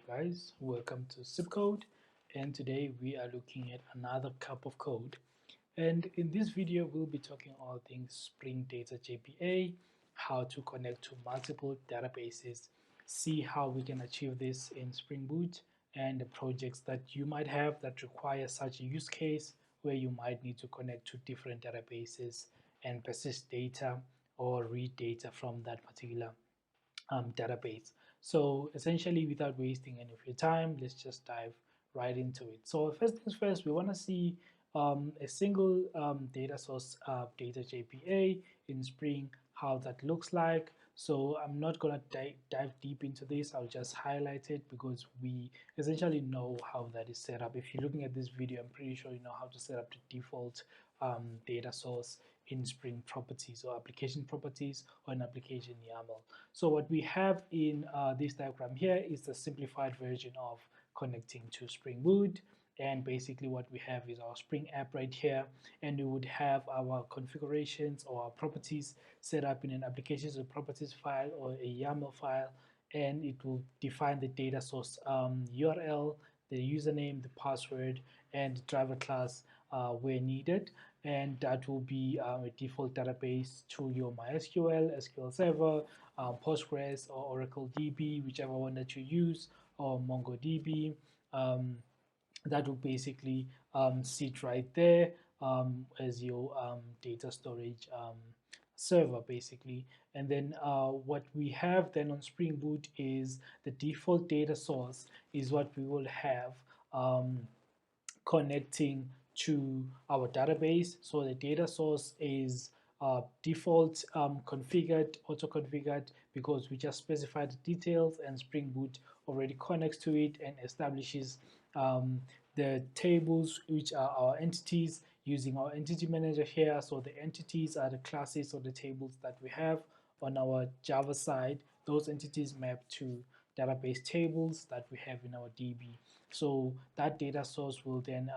guys, welcome to Sip Code, and today we are looking at another cup of code. And in this video we'll be talking all things Spring Data JPA, how to connect to multiple databases, see how we can achieve this in Springboot, and the projects that you might have that require such a use case where you might need to connect to different databases and persist data or read data from that particular database. So essentially, without wasting any of your time, let's just dive right into it. So first things first, we want to see a single data source data JPA in Spring, how that looks like. So I'm not going to dive deep into this. I'll just highlight it because we essentially know how that is set up. If you're looking at this video, I'm pretty sure you know how to set up the default data source in Spring properties or application properties or an application YAML. So what we have in this diagram here is the simplified version of connecting to Spring Boot. And basically what we have is our Spring app right here, and we would have our configurations or our properties set up in an applications or properties file or a YAML file, and it will define the data source URL, the username, the password, and the driver class where needed, and that will be a default database to your MySQL, SQL Server, Postgres, or Oracle DB, whichever one that you use, or MongoDB. That will basically sit right there as your data storage server basically. And then what we have then on Spring Boot is the default data source is what we will have connecting to our database. So the data source is default configured, auto-configured, because we just specified the details, and Spring Boot already connects to it and establishes the tables, which are our entities, using our entity manager here. So the entities are the classes or the tables that we have on our Java side. Those entities map to database tables that we have in our DB. So that data source will then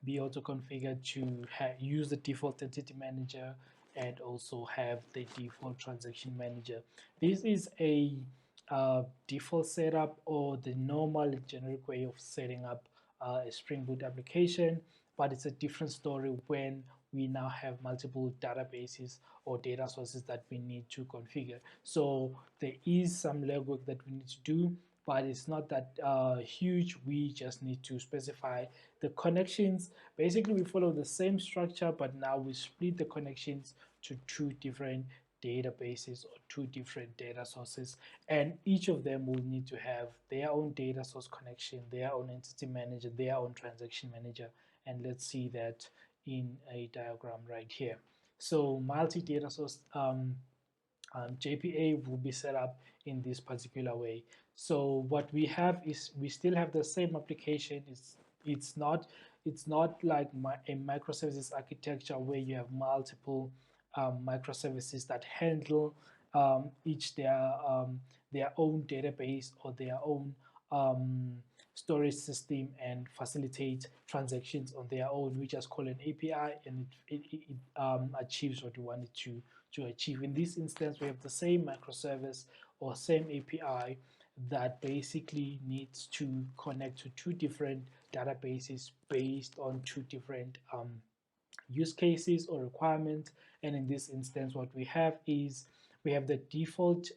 be auto configured to use the default entity manager and also have the default transaction manager. This is a default setup or the normal generic way of setting up a Spring Boot application, but it's a different story when we now have multiple databases or data sources that we need to configure. So there is some legwork that we need to do, but it's not that huge. We just need to specify the connections. Basically, we follow the same structure, but now we split the connections to two different databases or two different data sources, and each of them will need to have their own data source connection, their own entity manager, their own transaction manager. And let's see that in a diagram right here. So multi-data source JPA will be set up in this particular way. So what we have is we still have the same application. It's not like a microservices architecture where you have multiple microservices that handle each their own database or their own storage system and facilitate transactions on their own. We just call an API, and it achieves what we want it to achieve. In this instance, we have the same microservice or same API that basically needs to connect to two different databases based on two different use cases or requirements. And in this instance, what we have is we have the default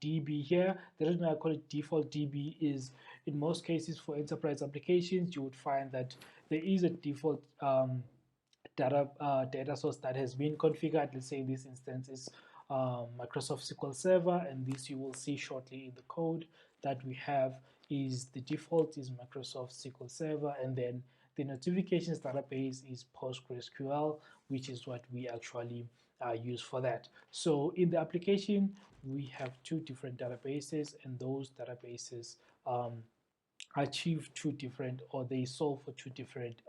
DB here. The reason I call it default DB is in most cases for enterprise applications, you would find that there is a default data source that has been configured. Let's say in this instance is Microsoft SQL Server, and this you will see shortly in the code that we have is the default is Microsoft SQL Server, and then the notifications database is PostgreSQL, which is what we actually use for that. So in the application, we have two different databases, and those databases achieve two different, or they solve for two different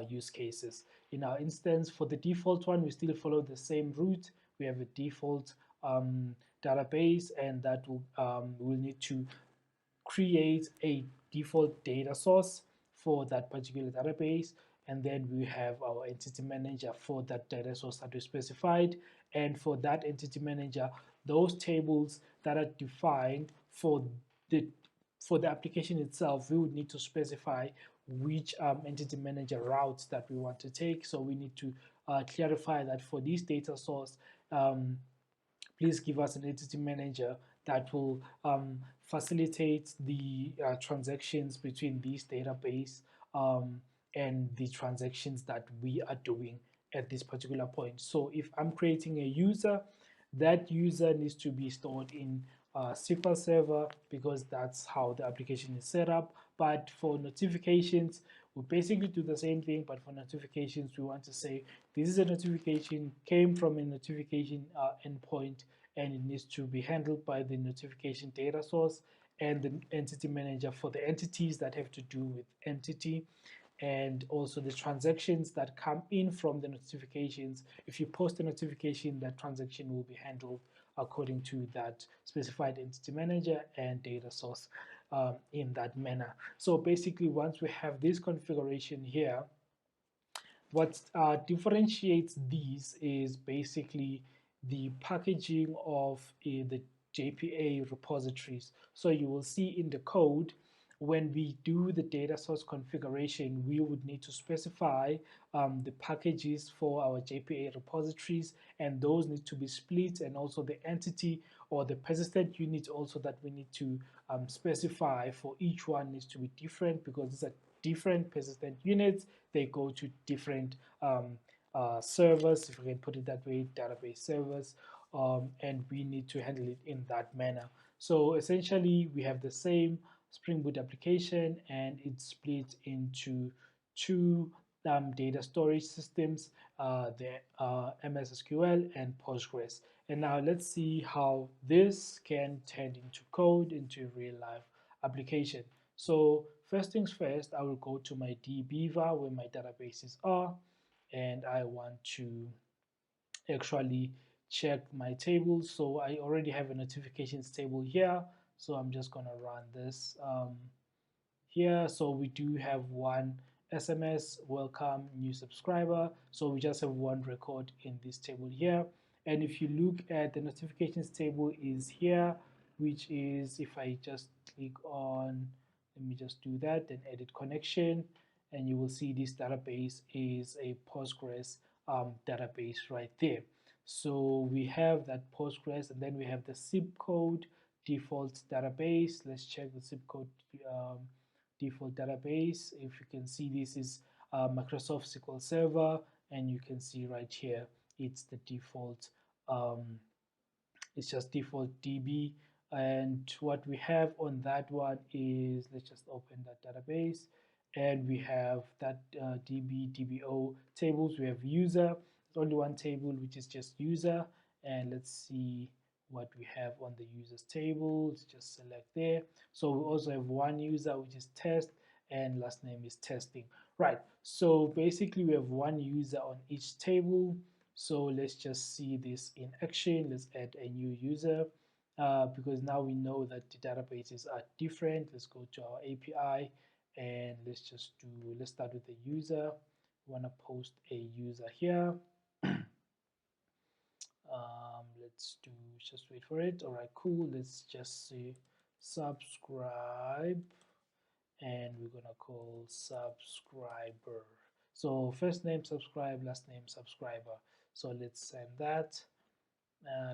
use cases. In our instance, for the default one, we still follow the same route. We have a default database, and that will need to create a default data source for that particular database, and then we have our entity manager for that data source that we specified. And for that entity manager, those tables that are defined for the for the application itself, we would need to specify which entity manager routes that we want to take. So we need to clarify that for this data source, please give us an entity manager that will facilitate the transactions between this database and the transactions that we are doing at this particular point. So if I'm creating a user, that user needs to be stored in SQL Server because that's how the application is set up. But for notifications, we basically do the same thing, but for notifications, we want to say this is a notification, came from a notification endpoint, and it needs to be handled by the notification data source and the entity manager for the entities that have to do with entity, and also the transactions that come in from the notifications. If you post a notification, that transaction will be handled according to that specified entity manager and data source in that manner. So basically, once we have this configuration here, what differentiates these is basically the packaging of the JPA repositories. So you will see in the code, when we do the data source configuration, we would need to specify the packages for our JPA repositories, and those need to be split, and also the entity or the persistent unit also that we need to specify for each one needs to be different, because these are different persistent units. They go to different servers, if we can put it that way, database servers, and we need to handle it in that manner. So essentially, we have the same Springboot application, and it's split into two data storage systems, the MS SQL and Postgres. And now let's see how this can turn into code, into real life application. So first things first, I will go to my dbeaver where my databases are, and I want to actually check my tables. So I already have a notifications table here, so I'm just going to run this here. So we do have one SMS, welcome new subscriber. So we just have one record in this table here. And if you look at the notifications table is here, which is, if I just click on, let me just do that, then edit connection, and you will see this database is a Postgres database right there. So we have that Postgres, and then we have the zip code default database. Let's check the zip code default database. If you can see, this is Microsoft SQL Server, and you can see right here it's the default, it's just default DB. And what we have on that one is, let's just open that database, and we have that DB, DBO tables. We have user, there's only one table, which is just user. And let's see what we have on the users table. Let's just select there. So we also have one user, which is test, and last name is testing. Right, so basically we have one user on each table. So let's just see this in action. Let's add a new user because now we know that the databases are different. Let's go to our API, and let's start with the user. We want to post a user here. Just wait for it. All right, cool. Let's just say subscribe, and we're gonna call subscriber. So first name subscribe, last name subscriber. So let's send that.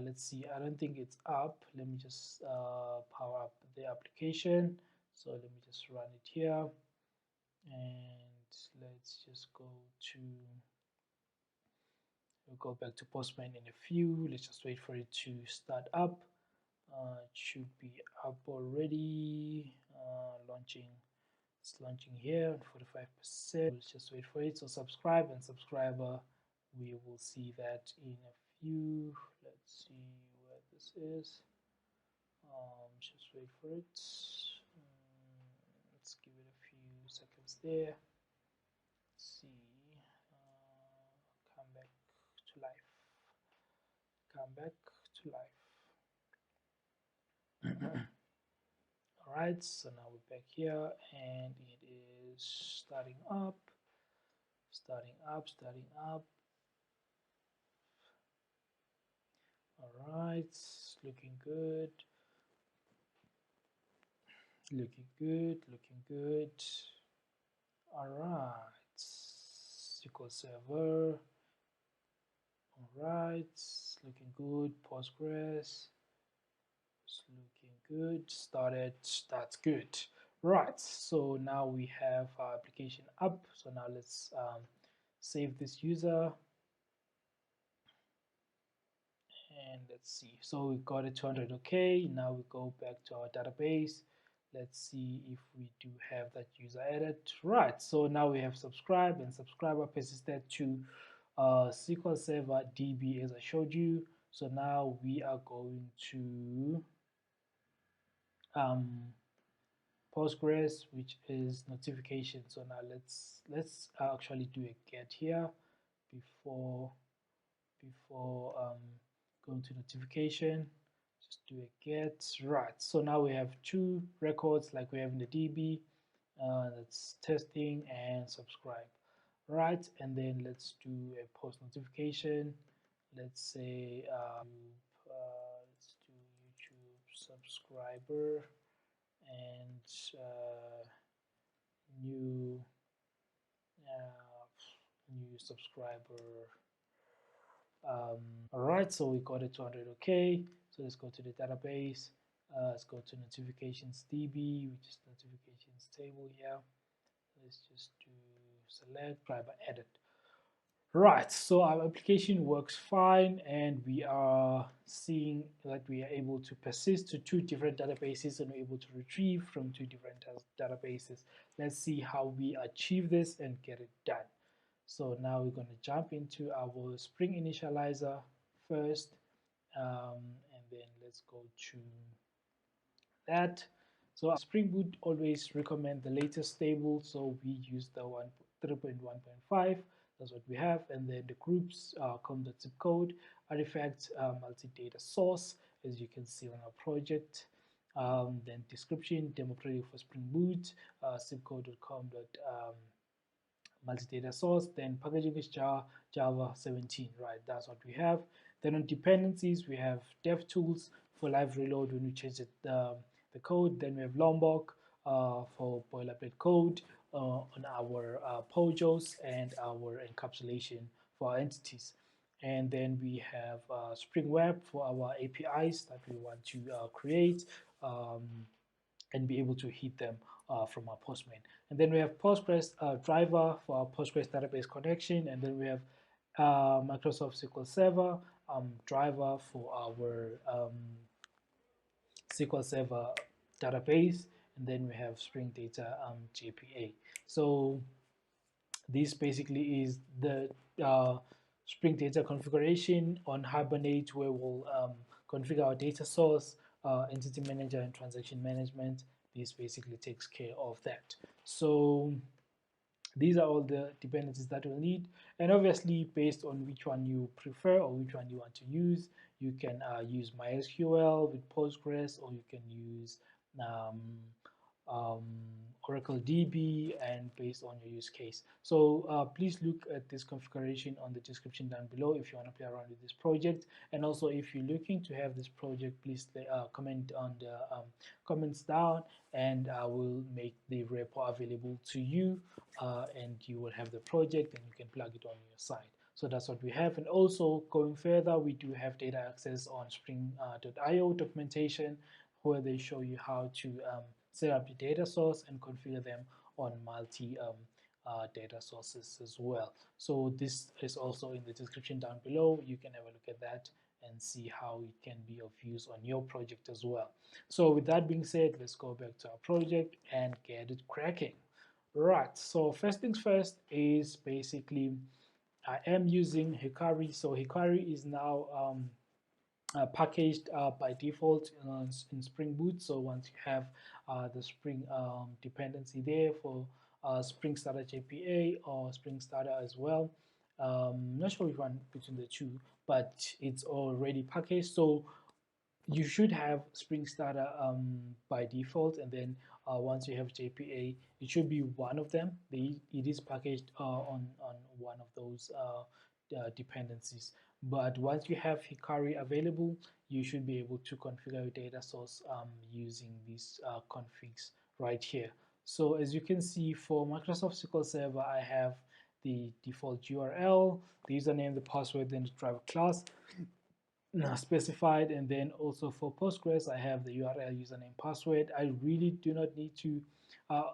Let's see, I don't think it's up. Let me just power up the application. So let me just run it here, and let's just we'll go back to Postman in a few. Let's just wait for it to start up. It should be up already. It's launching here at 45%. Let's just wait for it. So subscribe and subscriber, we will see that in a few. Let's see where this is. Just wait for it. Let's give it a few seconds there. Let's see. Come back to life. Come back to life. All right, so now we're back here, and it is starting up. All right, it's looking good. Looking good, looking good. All right, SQL Server. All right, looking good. Postgres. It's looking good. Started. That's good. Right. So now we have our application up. So now let's save this user and let's see. So we got it 200. Okay. Now we go back to our database. Let's see if we do have that user added. Right. So now we have subscribe and subscriber persisted to SQL Server DB as I showed you. So now we are going to Postgres, which is notification. So now let's actually do a get here before going to notification. Just do a get. Right. So now we have two records like we have in the DB. That's testing and subscribe. Right. And then let's do a post notification. Let's say let's do YouTube subscriber and new new subscriber. All right, so we got it 200. Okay, so let's go to the database. Let's go to notifications DB, which is notifications table here. Let's just do select, subscriber edit. Right, so our application works fine and we are seeing that we are able to persist to two different databases and we're able to retrieve from two different databases. Let's see how we achieve this and get it done. So now we're going to jump into our Spring initializer first, and then let's go to that. So Springboot always recommend the latest stable, so we use the 3.1.5. That's what we have, and then the groups com.zip code, artifacts, multi-data source, as you can see on our project. Then description, demo project for Spring Boot, zipcode.com. Multi-data source, then packaging is Java 17, right? That's what we have. Then on dependencies, we have DevTools for live reload when we change the code. Then we have Lombok for boilerplate code on our POJOs and our encapsulation for our entities. And then we have Spring Web for our APIs that we want to create. And be able to hit them from our Postman. And then we have Postgres driver for our Postgres database connection, and then we have Microsoft SQL Server driver for our SQL Server database, and then we have Spring Data JPA. So this basically is the Spring Data configuration on Hibernate, where we'll configure our data source, entity manager, and transaction management. This basically takes care of that. So these are all the dependencies that we'll need, and obviously based on which one you prefer or which one you want to use, you can use MySQL with Postgres, or you can use um, Oracle DB, and based on your use case. So please look at this configuration on the description down below if you want to play around with this project. And also if you're looking to have this project, please comment on the comments down, and I will make the repo available to you, and you will have the project and you can plug it on your side. So that's what we have. And also going further, we do have data access on spring.io documentation, where they show you how to set up the data source and configure them on multi data sources as well. So this is also in the description down below. You can have a look at that and see how it can be of use on your project as well. So with that being said, let's go back to our project and get it cracking. Right, so first things first is basically I am using Hikari. So Hikari is now packaged by default in Spring Boot. So once you have the Spring dependency there for Spring Starter JPA or Spring Starter as well, not sure which one between the two, but it's already packaged. So you should have Spring Starter by default, and then once you have JPA, it should be one of them. It is packaged on one of those dependencies. But once you have Hikari available, you should be able to configure your data source using these configs right here. So as you can see, for Microsoft SQL Server, I have the default URL, the username, the password, then the driver class specified, and then also for Postgres I have the URL, username, password. I really do not need to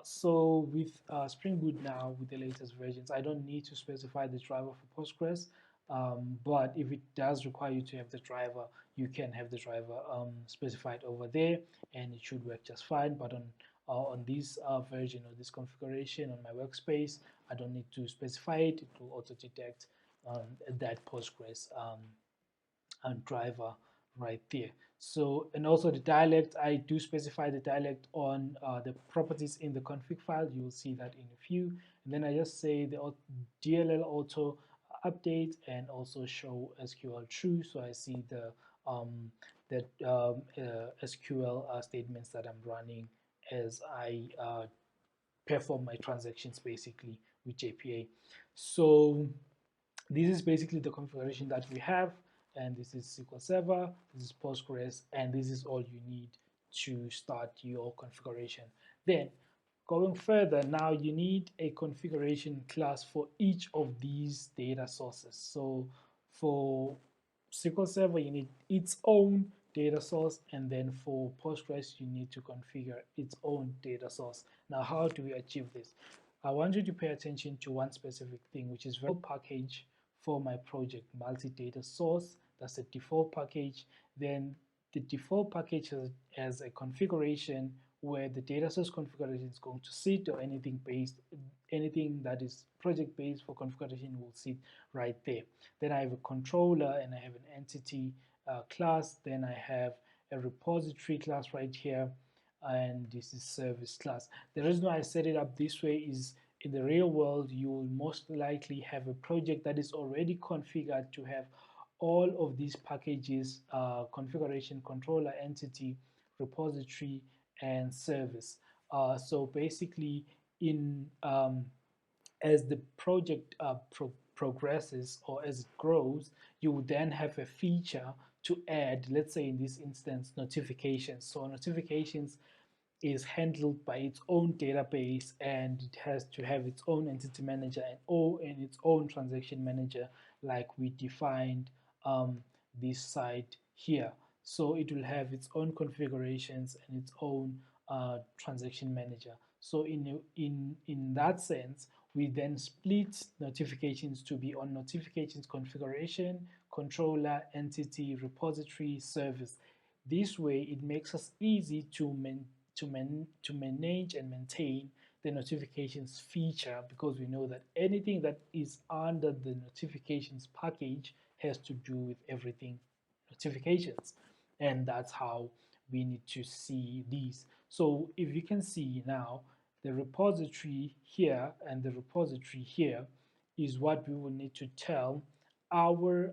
so with Spring Boot now, with the latest versions, I don't need to specify the driver for Postgres, but if it does require you to have the driver, you can have the driver specified over there, and it should work just fine. But on this version or this configuration on my workspace, I don't need to specify it. It will auto detect that Postgres and driver right there. So, and also the dialect, I do specify the dialect on the properties in the config file. You will see that in a few. And then I just say the DLL auto update and also show SQL true. So I see the SQL statements that I'm running as I perform my transactions basically with JPA. So this is basically the configuration that we have, and this is SQL Server, this is Postgres, and this is all you need to start your configuration. Then going further, now you need a configuration class for each of these data sources. So for SQL Server, you need its own data source, and then for Postgres, you need to configure its own data source. Now, how do we achieve this? I want you to pay attention to one specific thing, which is package for my project, multi-data source. That's the default package. Then the default package has a configuration where the data source configuration is going to sit, or anything that is project based for configuration will sit right there. Then I have a controller and I have an entity class. Then I have a repository class right here, and this is service class. The reason why I set it up this way is in the real world, you will most likely have a project that is already configured to have all of these packages, configuration, controller, entity, repository, and service. So basically, in as the project progresses or as it grows, you will then have a feature to add, let's say in this instance, notifications. So notifications is handled by its own database, and it has to have its own entity manager and its own transaction manager, like we defined this side here. So it will have its own configurations and its own transaction manager. So in that sense, we then split notifications to be on notifications configuration, controller, entity, repository, service. This way, it makes us easy to manage and maintain the notifications feature, because we know that anything that is under the notifications package has to do with everything notifications, and that's how we need to see these. So if you can see now, the repository here and the repository here is what we will need to tell our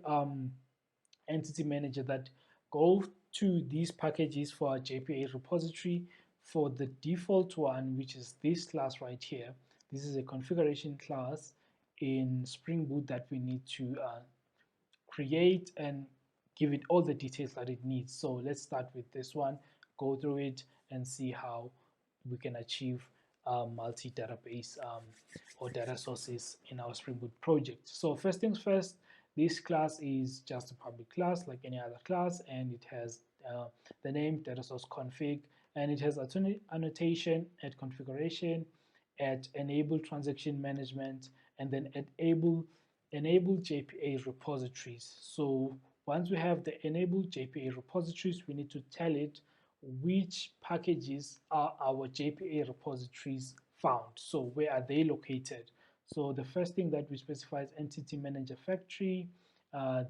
entity manager that go to these packages for our JPA repository. For the default one, which is this class right here, this is a configuration class in Spring Boot that we need to create and give it all the details that it needs. So let's start with this one, go through it and see how we can achieve multi-database or data sources in our Spring Boot project. So first things first, this class is just a public class like any other class, and it has the name data source config, and it has annotation at configuration, at enable transaction management, and then at enable JPA repositories. So once we have the enable JPA repositories, we need to tell it which packages are our JPA repositories found. So where are they located? So the first thing that we specify is entity manager factory.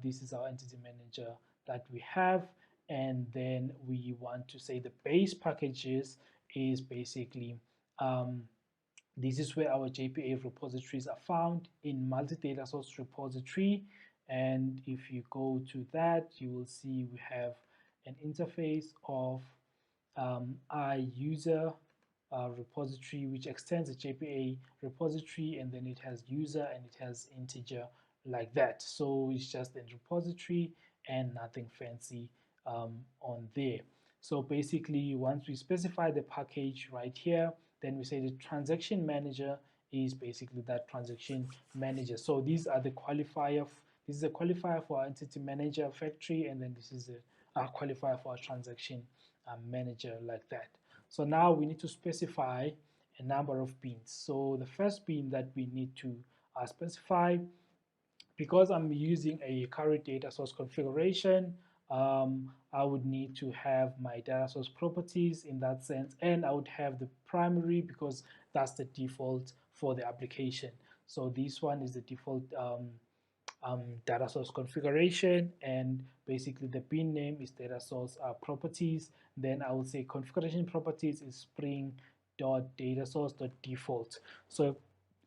This is our entity manager that we have. And then we want to say the base packages is basically this is where our JPA repositories are found in multi-data source repository. And if you go to that, you will see we have an interface of iUser repository, which extends the JPA repository, and then it has user and it has integer like that. So it's just a repository and nothing fancy on there. So basically, once we specify the package right here, then we say the transaction manager is basically that transaction manager. So these are the qualifier. This is a qualifier for our entity manager factory, and then this is a qualifier for our transaction manager, like that. So now we need to specify a number of beans. So the first bean that we need to specify, because I'm using a current data source configuration, I would need to have my data source properties in that sense, and I would have the primary because that's the default for the application. So this one is the default data source configuration, and basically the bin name is data source properties. Then I would say configuration properties is spring.datasource.default. So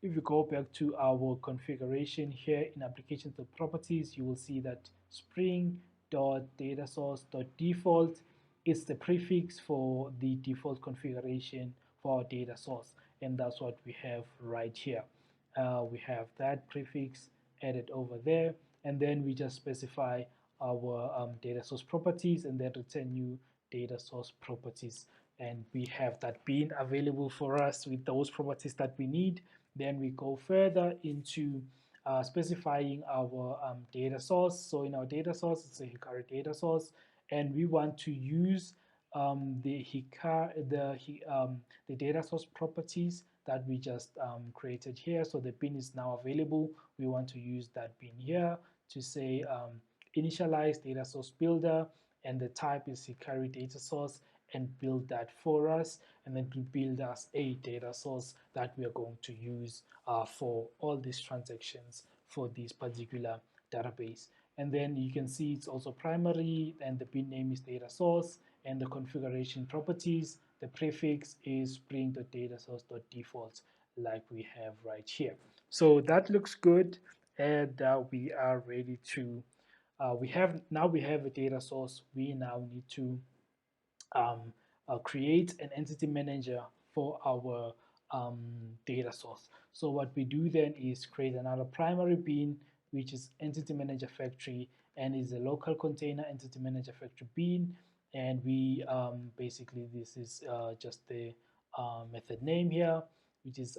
if you go back to our configuration here in applications.properties, you will see that spring.datasource.default is the prefix for the default configuration for our data source, and that's what we have right here. We have that prefix added over there, and then we just specify our data source properties and then return new data source properties, and we have that being available for us with those properties that we need. Then we go further into specifying our data source. So in our data source, it's a Hibernate data source, and we want to use the data source properties that we just created here. So the bin is now available. We want to use that bin here to say initialize data source builder, and the type is Hibernate data source, and build that for us, and then to build us a data source that we are going to use for all these transactions for this particular database. And then you can see it's also primary, and the bin name is data source, and the configuration properties, the prefix is spring.datasource.default, like we have right here. So that looks good, and we are ready to we have a data source. We now need to create an entity manager for our data source. So what we do then is create another primary bean, which is entity manager factory, and is a local container entity manager factory bean. And we basically, this is just the method name here, which is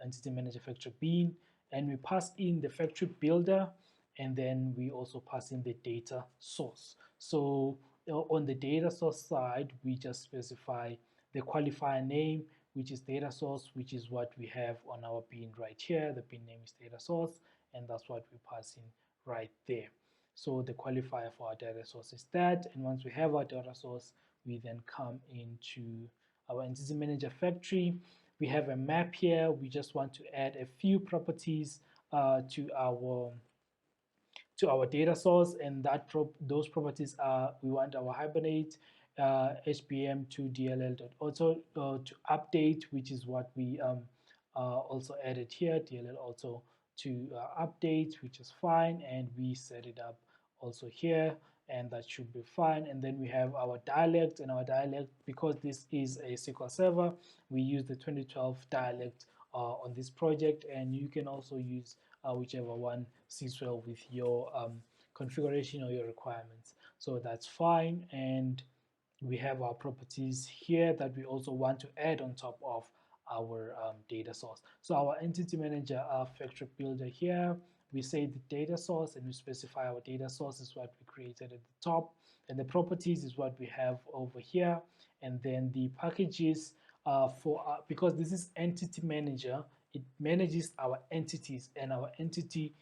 entity manager factory bean, and we pass in the factory builder, and then we also pass in the data source. So on the data source side, we just specify the qualifier name, which is data source, which is what we have on our bin right here. The bin name is data source, and that's what we pass in right there. So the qualifier for our data source is that, and once we have our data source, we then come into our entity manager factory. We have a map here. We just want to add a few properties to our data source, and those properties are, we want our Hibernate HBM to DLL.auto to update, which is what we also added here, DLL auto to update, which is fine, and we set it up also here, and that should be fine. And then we have our dialect, and our dialect, because this is a SQL server, we use the 2012 dialect on this project, and you can also use whichever one sits well with your configuration or your requirements. So that's fine, and we have our properties here that we also want to add on top of our data source. So our entity manager factory builder here, we say the data source, and we specify our data source is what we created at the top, and the properties is what we have over here, and then the packages because this is entity manager, it manages our entities, and our entity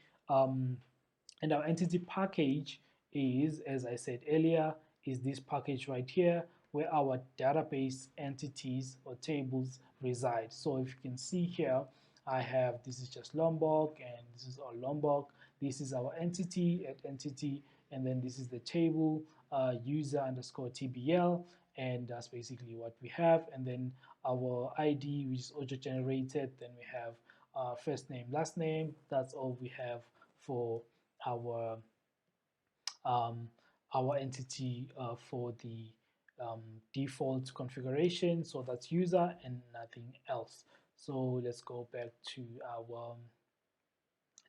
package is, as I said earlier, is this package right here, where our database entities or tables reside. So if you can see here, I have, this is just Lombok, and this is all Lombok. This is our entity at entity, and then this is the table user underscore TBL, and that's basically what we have. And then our ID, which is auto generated. Then we have first name, last name. That's all we have for our entity for the default configuration. So that's user and nothing else. So let's go back to our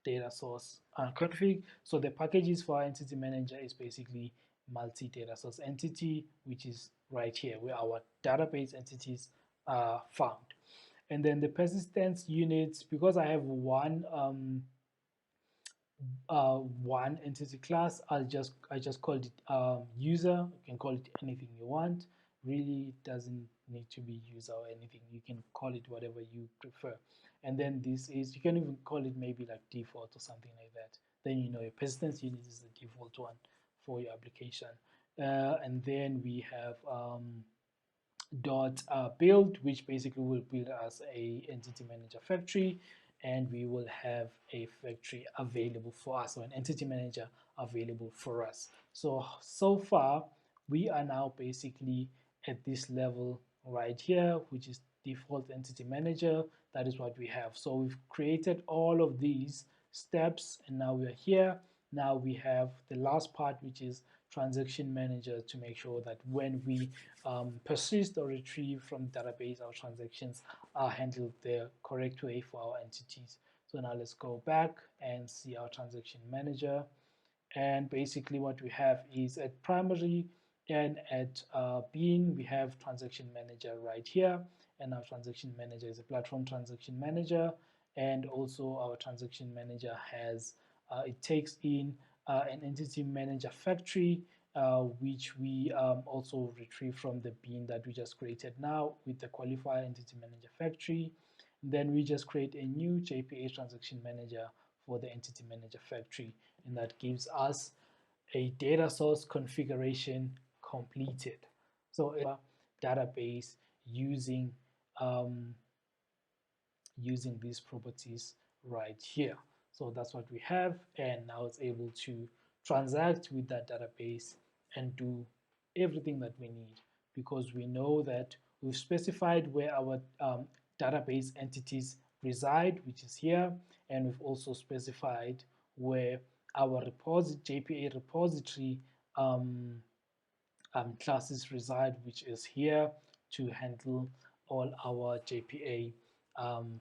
data source config. So the packages for our entity manager is basically multi-data source entity, which is right here where our database entities are found. And then the persistence units, because I have one entity class, I just called it user. You can call it anything you want. Really, it doesn't need to be user or anything. You can call it whatever you prefer. And then this is, you can even call it maybe like default or something like that. Then you know your persistence unit is the default one for your application. And then we have dot build, which basically will build us a entity manager factory, and we will have a factory available for us, or an entity manager available for us. So far we are now basically at this level right here, which is default entity manager. That is what we have. So we've created all of these steps, and now we are here. Now we have the last part, which is transaction manager, to make sure that when we persist or retrieve from database, our transactions are handled the correct way for our entities. So now let's go back and see our transaction manager. And basically what we have is at primary and at bean, we have transaction manager right here. And our transaction manager is a platform transaction manager. And also our transaction manager has, it takes in an entity manager factory, which we also retrieve from the bean that we just created now with the qualifier entity manager factory. And then we just create a new JPA transaction manager for the entity manager factory, and that gives us a data source configuration completed. So a database using using these properties right here. So that's what we have, and now it's able to transact with that database and do everything that we need, because we know that we've specified where our database entities reside, which is here, and we've also specified where our JPA repository classes reside, which is here, to handle all our JPA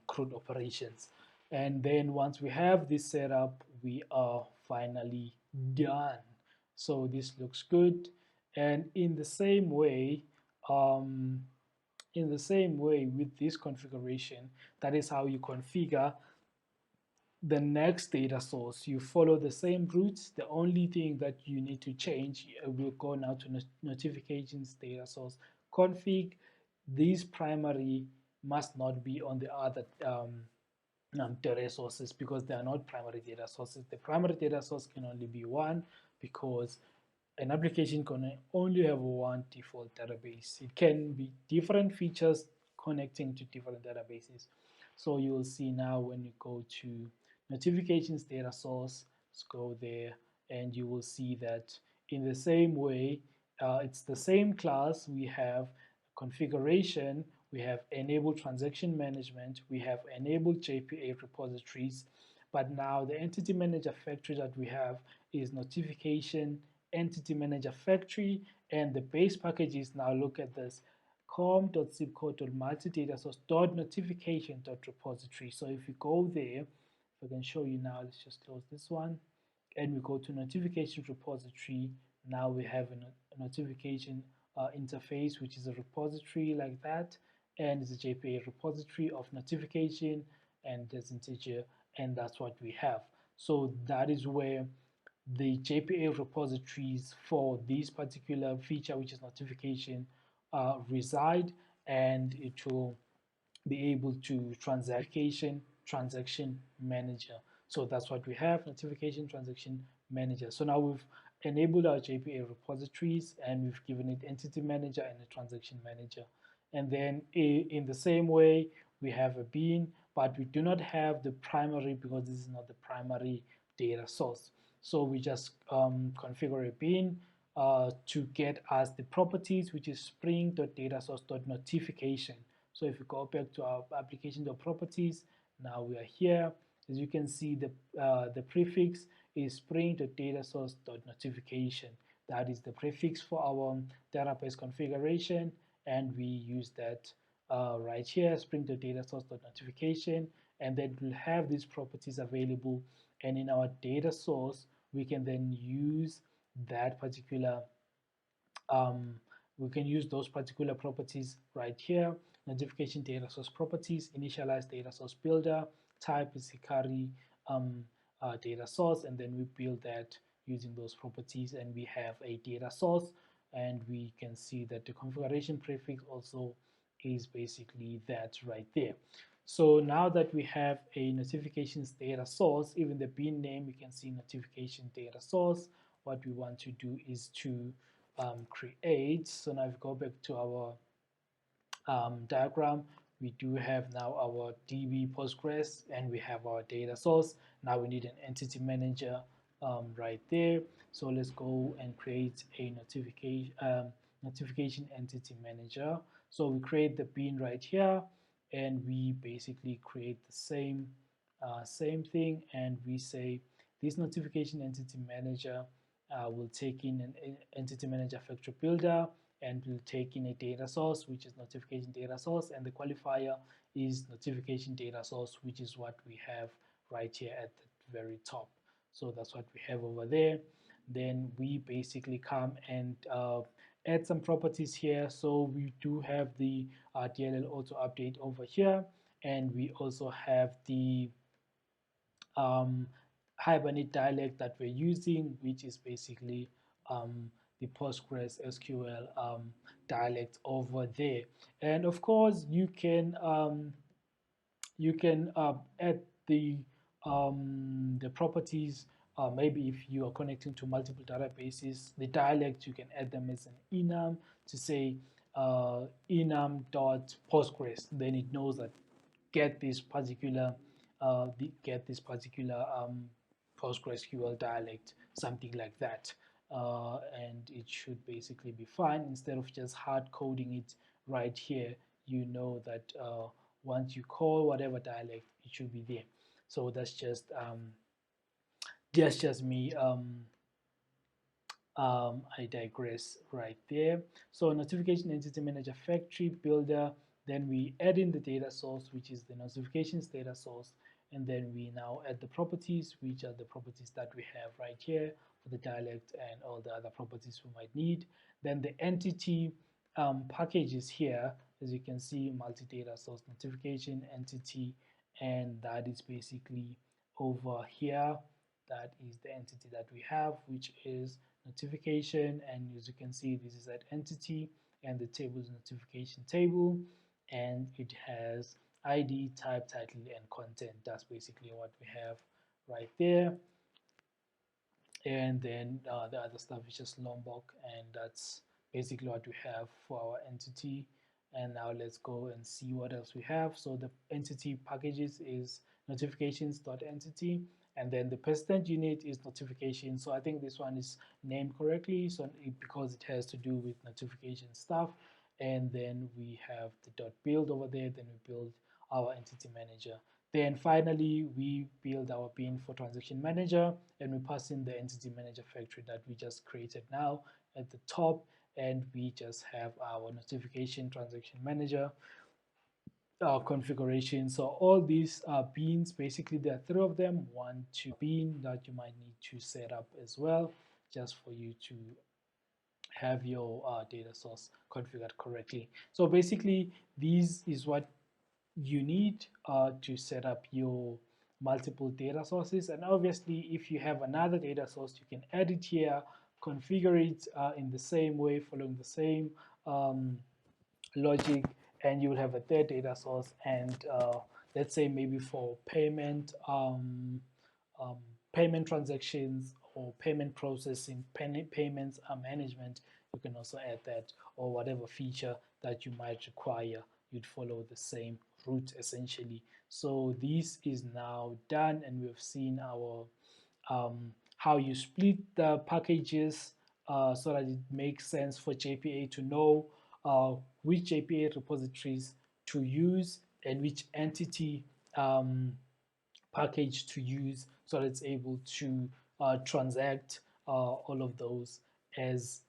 CRUD operations. And then once we have this set up, we are finally done. So this looks good. And in the same way, with this configuration, that is how you configure the next data source. You follow the same routes. The only thing that you need to change, we'll go now to notifications data source config. These primary must not be on the other data sources, because they are not primary data sources. The primary data source can only be one, because an application can only have one default database. It can be different features connecting to different databases. So you'll see now when you go to notifications data source, let's go there, and you will see that in the same way, it's the same class. We have configuration, we have enabled transaction management, we have enabled JPA repositories, but now the entity manager factory that we have is notification entity manager factory, and the base package is, now look at this, com.zipcode.multidatasource.notification.repository. So if you go there, if I can show you now, let's just close this one, and we go to notification repository. Now we have a notification interface, which is a repository like that, and it's a JPA repository of notification and this integer, and that's what we have. So that is where the JPA repositories for this particular feature, which is notification, reside, and it will be able to transaction manager. So that's what we have, notification transaction manager. So now we've enabled our JPA repositories, and we've given it entity manager and a transaction manager. And then in the same way, we have a bean, but we do not have the primary, because this is not the primary data source. So we just configure a bean to get us the properties, which is spring.datasource.notification. So if you go back to our application.properties, now we are here. As you can see, the prefix is spring.datasource.notification. That is the prefix for our database configuration, and we use that right here, spring.datasource.notification, and then we'll have these properties available. And in our data source, we can then use that particular um, we can use those particular properties right here. Notification data source properties, initialize data source builder, type is Hikari data source, and then we build that using those properties, and we have a data source, and we can see that the configuration prefix also is basically that right there. So now that we have a notifications data source, even the bin name, we can see notification data source. What we want to do is to create. So now if we go back to our diagram, we do have now our DB Postgres and we have our data source. Now we need an entity manager right there. So let's go and create a notification entity manager. So we create the bin right here, and we basically create the same thing, and we say this notification entity manager will take in an entity manager factory builder, and we'll take in a data source, which is notification data source, and the qualifier is notification data source, which is what we have right here at the very top. So that's what we have over there. Then we basically come and add some properties here. So we do have the DLL auto update over here, and we also have the Hibernate dialect that we're using, which is basically the Postgres SQL dialect over there. And of course, you can add the properties. Maybe if you are connecting to multiple databases, the dialect, you can add them as an enum to say enum.postgres. Then it knows that get this particular PostgreSQL dialect, something like that, and it should basically be fine. Instead of just hard coding it right here, you know that once you call whatever dialect, it should be there. So that's just me. I digress right there. So notification entity manager factory builder, then we add in the data source, which is the notifications data source, and then we now add the properties, which are the properties that we have right here for the dialect and all the other properties we might need. Then the entity packages here, as you can see, multi-data source notification entity, and that is basically over here. That is the entity that we have, which is notification, and as you can see, this is that entity, and the table is notification table, and it has ID, type, title, and content. That's basically what we have right there. And then the other stuff is just Lombok, and that's basically what we have for our entity. And now let's go and see what else we have. So the entity packages is notifications.entity, and then the persistent unit is notification. So I think this one is named correctly, so because it has to do with notification stuff. And then we have the .build over there, then we build our entity manager. Then finally, we build our bin for transaction manager, and we pass in the entity manager factory that we just created now at the top, and we just have our notification transaction manager configuration. So all these beans, basically there are 3 of them, 1, 2 bean that you might need to set up as well, just for you to have your data source configured correctly. So basically, this is what you need to set up your multiple data sources. And obviously, if you have another data source, you can add it here, configure it in the same way, following the same logic, and you will have a third data source. And let's say maybe for payment transactions or payment processing, payments management, you can also add that, or whatever feature that you might require, you'd follow the same route essentially. So this is now done, and we've seen our how you split the packages so that it makes sense for JPA to know which JPA repositories to use and which entity package to use, so that it's able to transact all of those as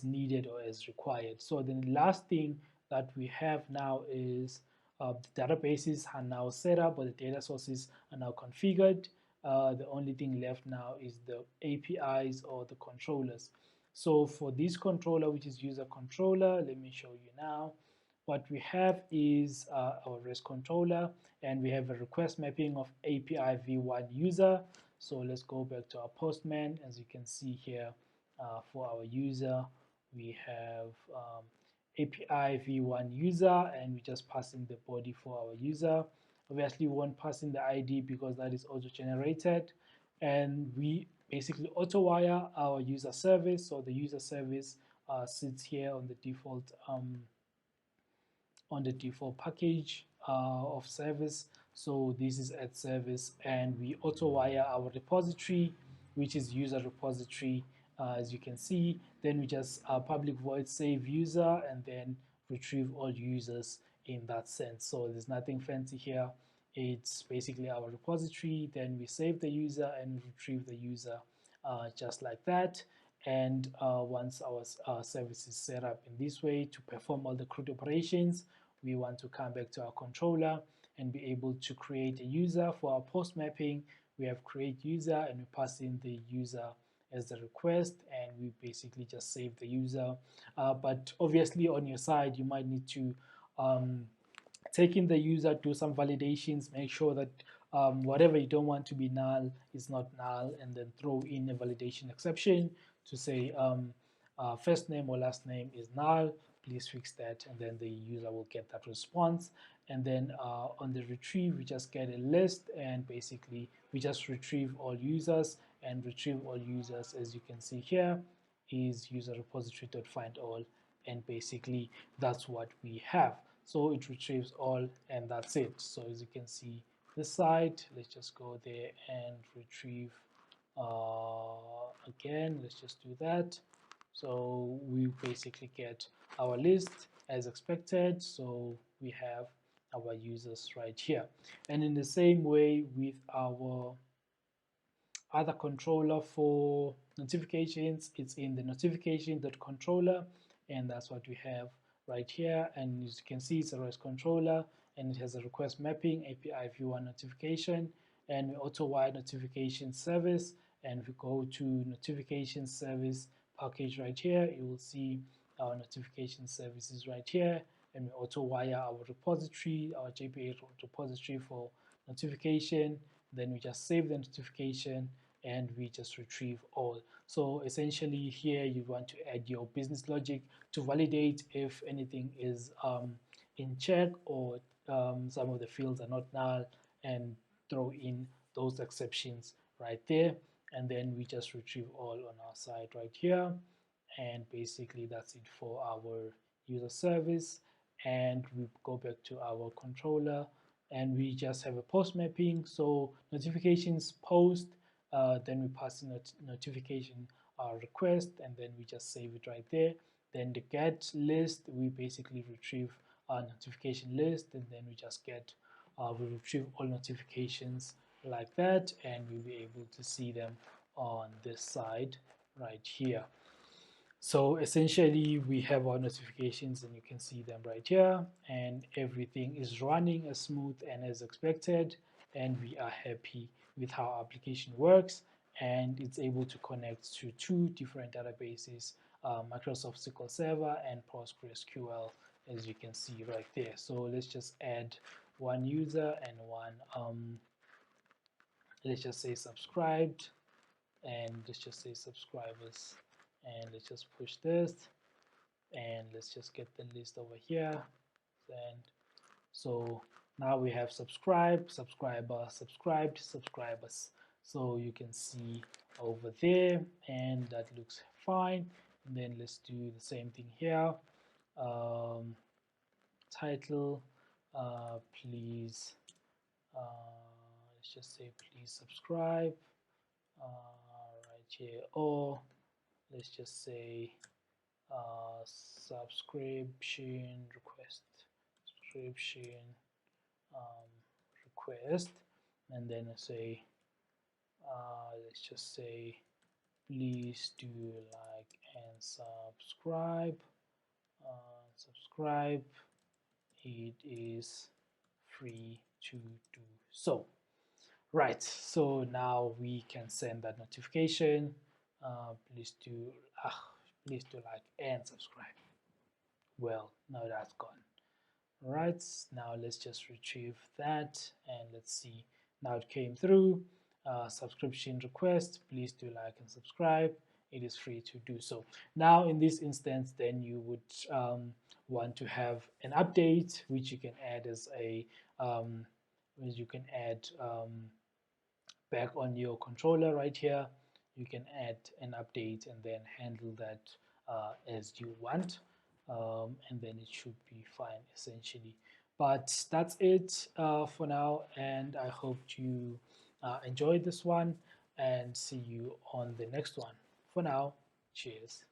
needed or as required. So then the last thing that we have now is the databases are now set up, or the data sources are now configured. The only thing left now is the APIs or the controllers. So for this controller, which is user controller, let me show you now. What we have is our REST controller, and we have a request mapping of API v1 user. So let's go back to our Postman. As you can see here, for our user, we have API v1 user, and we just pass in the body for our user. Obviously, we won't pass in the ID because that is auto generated, and we basically auto wire our user service. So the user service sits here on the default package of service. So this is at service, and we auto wire our repository, which is user repository, as you can see. Then we just public void save user and then retrieve all users in that sense. So there's nothing fancy here. It's basically our repository. Then we save the user and retrieve the user just like that. And once our service is set up in this way to perform all the CRUD operations, we want to come back to our controller and be able to create a user for our post mapping. We have create user, and we pass in the user as the request, and we basically just save the user. But obviously on your side, you might need to take in the user, do some validations, make sure that whatever you don't want to be null is not null, and then throw in a validation exception to say first name or last name is null, please fix that, and then the user will get that response. And then on the retrieve, we just get a list, and basically we just retrieve all users, and retrieve all users, as you can see here, is user repository.findAll, and basically that's what we have. So it retrieves all, and that's it. So as you can see this side, let's just go there and retrieve again. Let's just do that. So we basically get our list as expected. So we have our users right here. And in the same way with our other controller for notifications, it's in the notification.controller, and that's what we have right here. And as you can see, it's a REST controller, and it has a request mapping API v1 notification, and we auto wire notification service. And if we go to notification service package right here, you will see our notification services right here, and we auto wire our repository, our JPA repository for notification. Then we just save the notification, and we just retrieve all. So essentially here you want to add your business logic to validate if anything is in check, or some of the fields are not null, and throw in those exceptions right there. And then we just retrieve all on our side right here. And basically that's it for our user service. And we go back to our controller, and we just have a post mapping. So notifications post, then we pass in a notification request, and then we just save it right there. Then the get list, we basically retrieve our notification list, and then we just get we retrieve all notifications like that, and we'll be able to see them on this side right here. So essentially we have our notifications, and you can see them right here, and everything is running as smooth and as expected, and we are happy with how our application works, and it's able to connect to two different databases, Microsoft SQL Server and PostgreSQL, as you can see right there. So let's just add one user and one let's just say subscribed, and let's just say subscribers, and let's just push this, and let's just get the list over here. And so now we have subscribed, subscriber, subscribed, subscribers. So you can see over there, and that looks fine. And then let's do the same thing here. Title, please, let's just say please subscribe right here, or let's just say subscription request, subscription request, and then I say let's just say please do like and subscribe. Subscribe, it is free to do so. Right, so now we can send that notification. Please do please do like and subscribe. Well, now that's gone. All right, now let's just retrieve that and let's see. Now it came through. Subscription request, please do like and subscribe. It is free to do so. Now in this instance, then you would want to have an update, which you can add as a back on your controller right here. You can add an update and then handle that as you want, and then it should be fine essentially. But that's it for now, and I hope you enjoyed this one, and see you on the next one. For now, cheers.